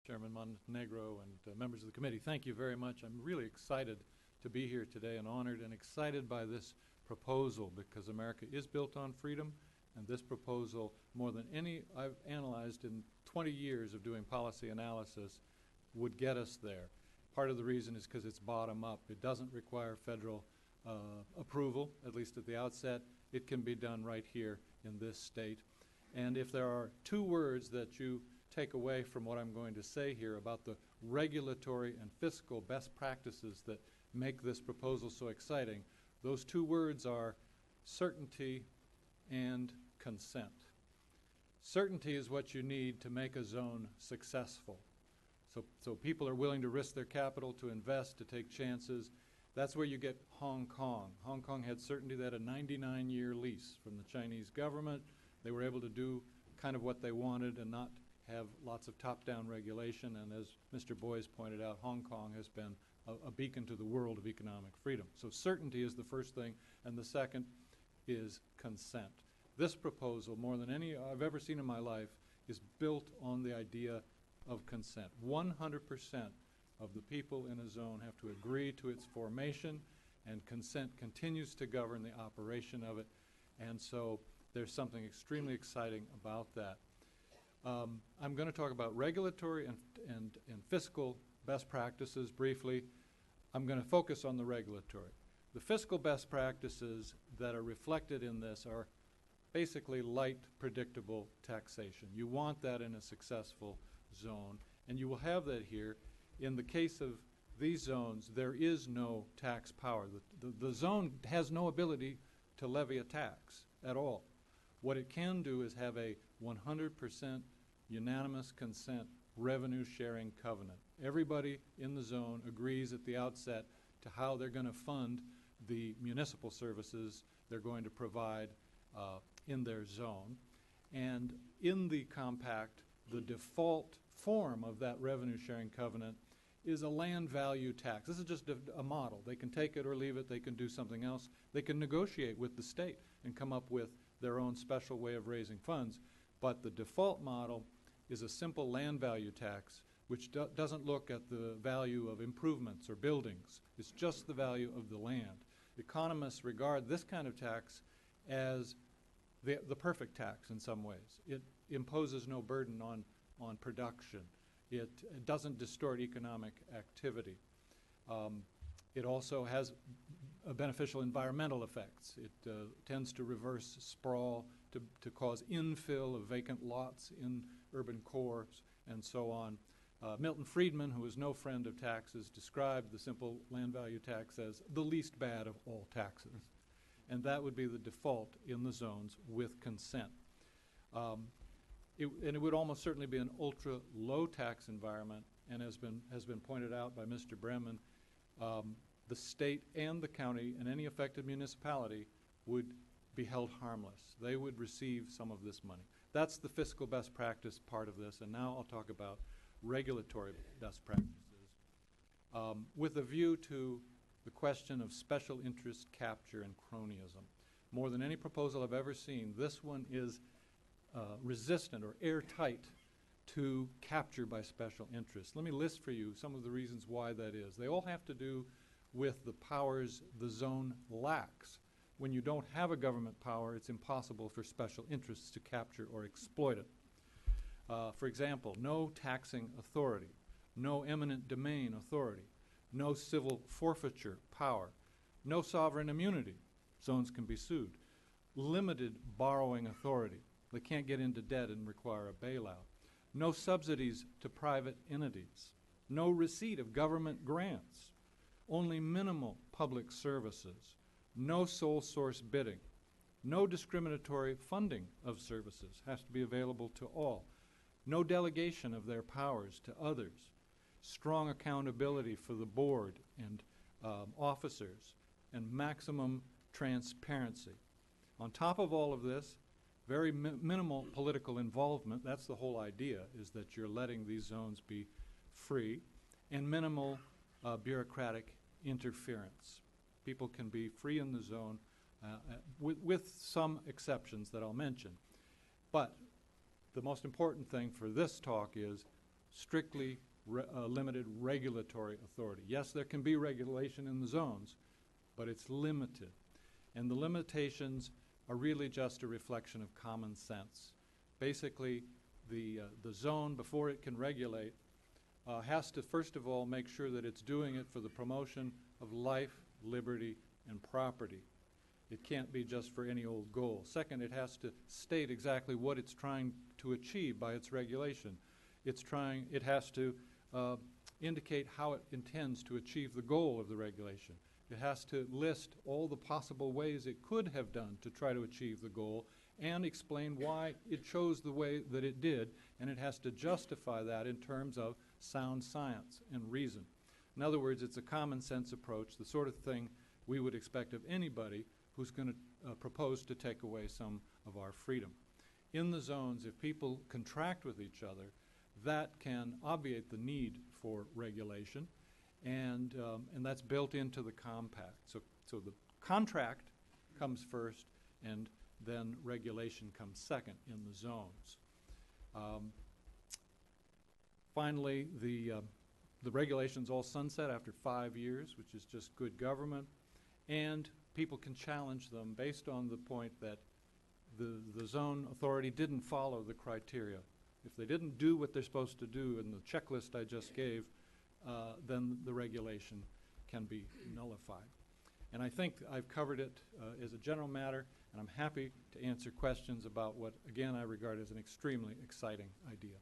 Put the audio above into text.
Chairman Montenegro and members of the committee, thank you very much. I'm really excited to be here today and honored and excited by this proposal because America is built on freedom, and this proposal, more than any I've analyzed in 20 years of doing policy analysis, would get us there. Part of the reason is because it's bottom up. It doesn't require federal approval, at least at the outset. It can be done right here in this state. And if there are two words that you take away from what I'm going to say here about the regulatory and fiscal best practices that make this proposal so exciting, those two words are certainty and consent. Certainty is what you need to make a zone successful. So people are willing to risk their capital, to invest, to take chances. That's where you get Hong Kong. Hong Kong had certainty. They had a 99-year lease from the Chinese government. They were able to do kind of what they wanted and not have lots of top-down regulation. And as Mr. Boyce pointed out, Hong Kong has been a beacon to the world of economic freedom. So certainty is the first thing, and the second is consent. This proposal, more than any I've ever seen in my life, is built on the idea of consent. 100% of the people in a zone have to agree to its formation, and consent continues to govern the operation of it. And so there's something extremely exciting about that. I'm going to talk about regulatory and fiscal best practices briefly. I'm going to focus on the regulatory. The fiscal best practices that are reflected in this are basically light, predictable taxation. You want that in a successful zone, and you will have that here. In the case of these zones, there is no tax power. The zone has no ability to levy a tax at all. What it can do is have a 100% unanimous consent revenue sharing covenant. Everybody in the zone agrees at the outset to how they're going to fund the municipal services they're going to provide in their zone. And in the compact, the default form of that revenue sharing covenant is a land value tax. This is just a model. They can take it or leave it. They can do something else. They can negotiate with the state and come up with their own special way of raising funds. But the default model is a simple land value tax which doesn't look at the value of improvements or buildings. It's just the value of the land. Economists regard this kind of tax as the perfect tax in some ways. It imposes no burden on production. It doesn't distort economic activity. It also has beneficial environmental effects. It tends to reverse sprawl, to cause infill of vacant lots in urban cores, and so on. Milton Friedman, who is no friend of taxes, described the simple land value tax as the least bad of all taxes. And that would be the default in the zones with consent. And it would almost certainly be an ultra-low tax environment, and has been pointed out by Mr. Bremen, the state and the county and any affected municipality would be held harmless. They would receive some of this money. That's the fiscal best practice part of this, and now I'll talk about regulatory best practices with a view to the question of special interest capture and cronyism. More than any proposal I've ever seen, this one is resistant or airtight to capture by special interest. Let me list for you some of the reasons why that is. They all have to do with the powers the zone lacks. When you don't have a government power, it's impossible for special interests to capture or exploit it. For example, no taxing authority, no eminent domain authority, no civil forfeiture power, no sovereign immunity. Zones can be sued. Limited borrowing authority. They can't get into debt and require a bailout. No subsidies to private entities. No receipt of government grants. Only minimal public services. No sole source bidding. No discriminatory funding of services. Has to be available to all. No delegation of their powers to others. Strong accountability for the board and officers, and maximum transparency. On top of all of this, very minimal political involvement. That's the whole idea, is that you're letting these zones be free, and minimal bureaucratic interference. People can be free in the zone with some exceptions that I'll mention. But the most important thing for this talk is strictly limited regulatory authority. Yes, there can be regulation in the zones, but it's limited. And the limitations are really just a reflection of common sense. Basically, the zone, before it can regulate, has to first of all make sure that it's doing it for the promotion of life, liberty, and property. It can't be just for any old goal. Second, it has to state exactly what it's trying to achieve by its regulation. It has to indicate how it intends to achieve the goal of the regulation. It has to list all the possible ways it could have done to try to achieve the goal and explain why it chose the way that it did, and it has to justify that in terms of sound science and reason. In other words, it's a common sense approach, the sort of thing we would expect of anybody who's going to propose to take away some of our freedom. In the zones, if people contract with each other, that can obviate the need for regulation, and that's built into the compact. So the contract comes first, and then regulation comes second in the zones. Finally, the regulations all sunset after 5 years, which is just good government, and people can challenge them based on the point that the zone authority didn't follow the criteria. If they didn't do what they're supposed to do in the checklist I just gave, then the regulation can be nullified. And I think I've covered it as a general matter, and I'm happy to answer questions about what, again, I regard as an extremely exciting idea.